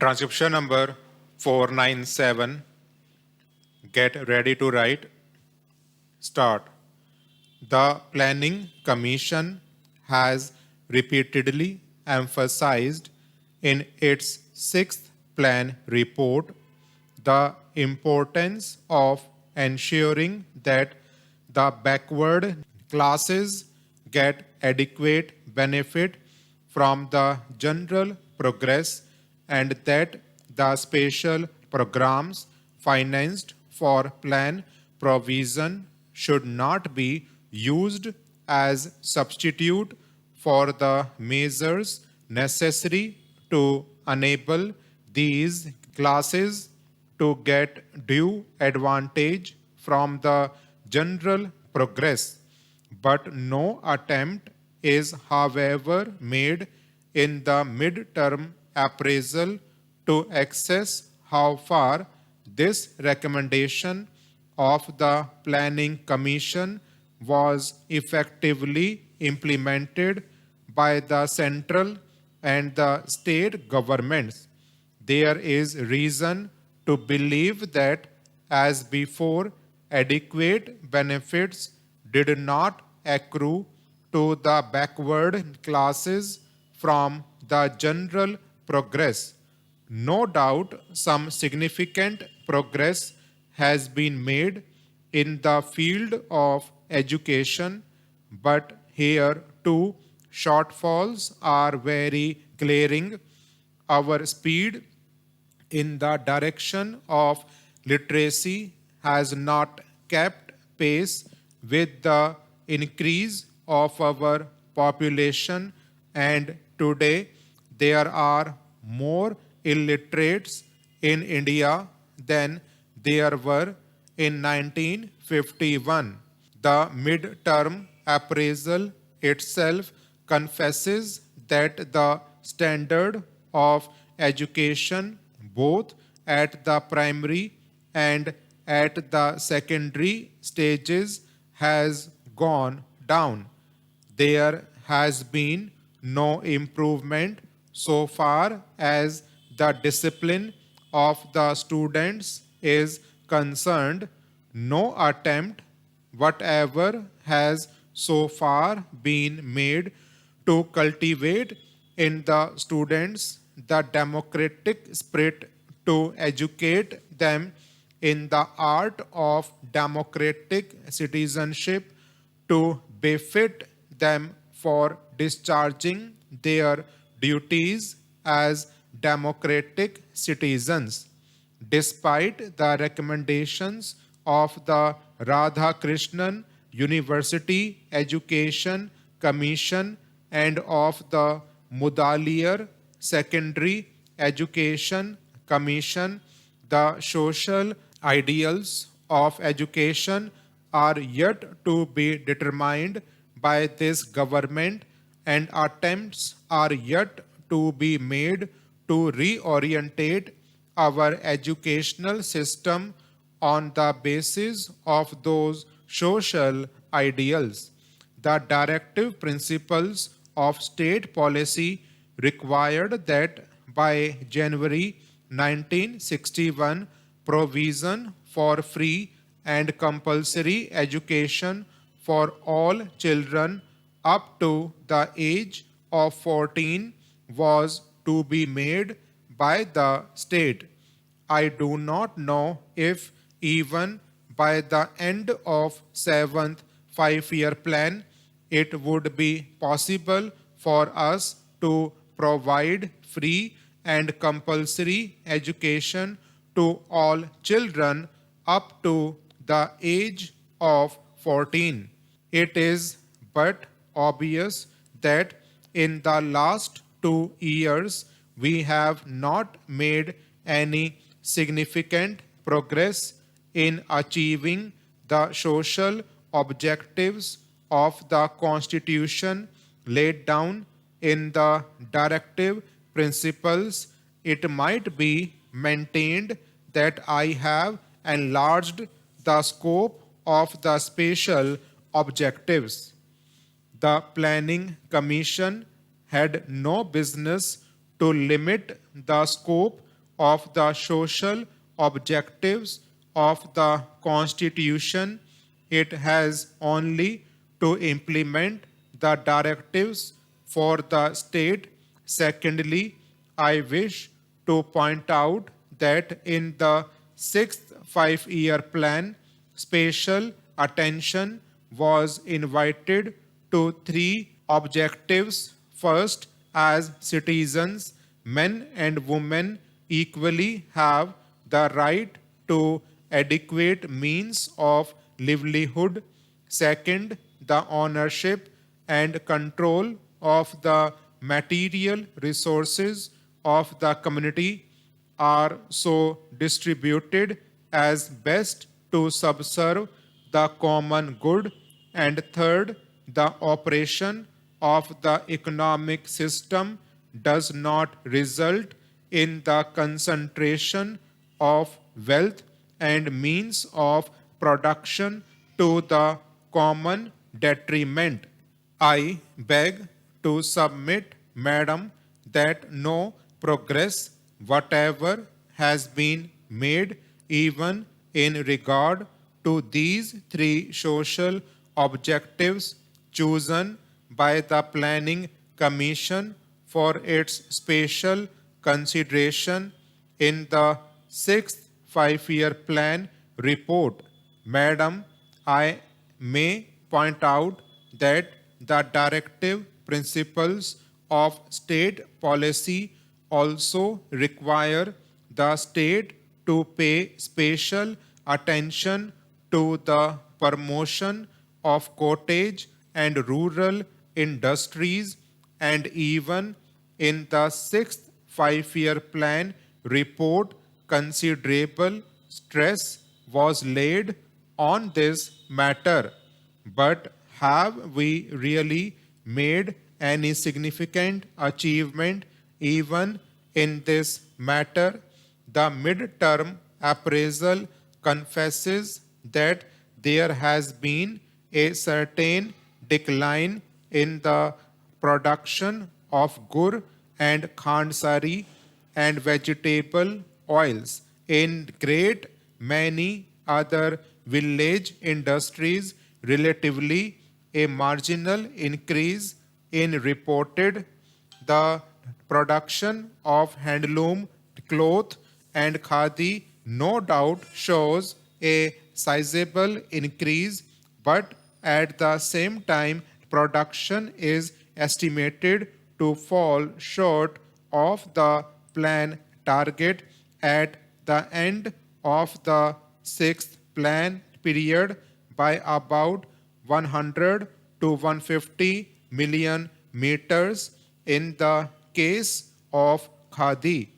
Transcription number 497. Get ready to write. Start. The Planning Commission has repeatedly emphasized in its sixth plan report the importance of ensuring that the backward classes get adequate benefit from the general progress and that the special programs financed for plan provision should not be used as substitute for the measures necessary to enable these classes to get due advantage from the general progress, but no attempt is, however, made in the mid-term appraisal to assess how far this recommendation of the Planning Commission was effectively implemented by the central and the state governments. There is reason to believe that, as before, adequate benefits did not accrue to the backward classes from the general progress. No doubt some significant progress has been made in the field of education, but here too shortfalls are very glaring. Our speed in the direction of literacy has not kept pace with the increase of our population, and today there are more illiterates in India than there were in 1951. The mid-term appraisal itself confesses that the standard of education both at the primary and at the secondary stages has gone down. There has been no improvement so far as the discipline of the students is concerned. No attempt whatever has so far been made to cultivate in the students the democratic spirit, to educate them in the art of democratic citizenship, to befit them for discharging their duties as democratic citizens. Despite the recommendations of the Radhakrishnan University Education Commission and of the Mudaliar Secondary Education Commission, the social ideals of education are yet to be determined by this government, and attempts are yet to be made to reorientate our educational system on the basis of those social ideals. The directive principles of state policy required that by January 1961, provision for free and compulsory education for all children up to the age of 14 was to be made by the state. I do not know if even by the end of 7th 5-year plan it would be possible for us to provide free and compulsory education to all children up to the age of 14. It is but obvious that in the last 2 years we have not made any significant progress in achieving the social objectives of the Constitution laid down in the directive principles. It might be maintained that I have enlarged the scope of the special objectives. The Planning Commission had no business to limit the scope of the social objectives of the Constitution. It has only to implement the directives for the state. Secondly, I wish to point out that in the sixth five-year plan, special attention was invited to three objectives. First, as citizens, men and women equally have the right to adequate means of livelihood. Second, the ownership and control of the material resources of the community are so distributed as best to subserve the common good. And third, the operation of the economic system does not result in the concentration of wealth and means of production to the common detriment. I beg to submit, Madam, that no progress whatever has been made even in regard to these three social objectives chosen by the Planning Commission for its special consideration in the sixth five-year plan report. Madam, I may point out that the directive principles of state policy also require the state to pay special attention to the promotion of cottage and rural industries, and even in the sixth five-year plan report, considerable stress was laid on this matter. But have we really made any significant achievement even in this matter? The mid-term appraisal confesses that there has been a certain decline in the production of gur and khandsari and vegetable oils. In great many other village industries, relatively a marginal increase in reported. The production of handloom cloth and khadi no doubt shows a sizable increase, but at the same time production is estimated to fall short of the plan target at the end of the sixth plan period by about 100 to 150 million meters. In the case of khadi,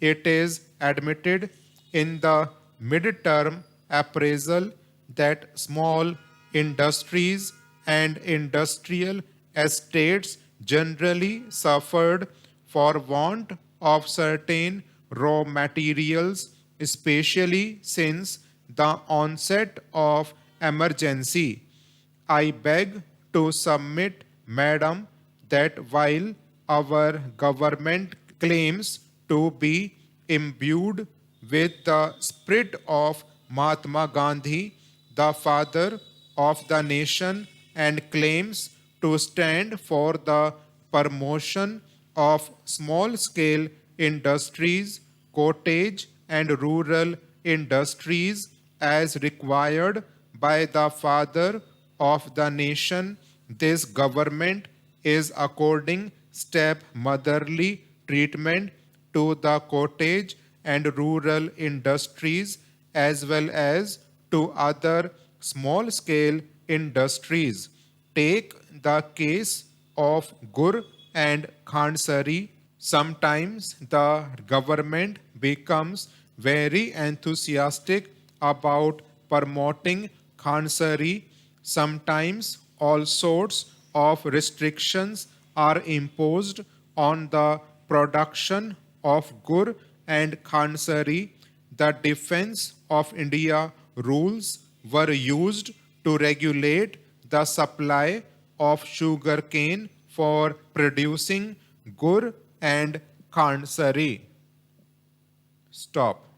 it is admitted in the mid-term appraisal that small industries and industrial estates generally suffered for want of certain raw materials, especially since the onset of emergency. I beg to submit, Madam, that while our government claims to be imbued with the spirit of Mahatma Gandhi, the father of the nation, and claims to stand for the promotion of small-scale industries, cottage and rural industries as required by the father of the nation, this government is according step-motherly treatment to the cottage and rural industries as well as to other small-scale industries. Take the case of gur and khandsari. Sometimes the government becomes very enthusiastic about promoting khandsari. Sometimes all sorts of restrictions are imposed on the production of gur and khandsari. The Defense of India rules were used to regulate the supply of sugar cane for producing gur and khandsari. stop.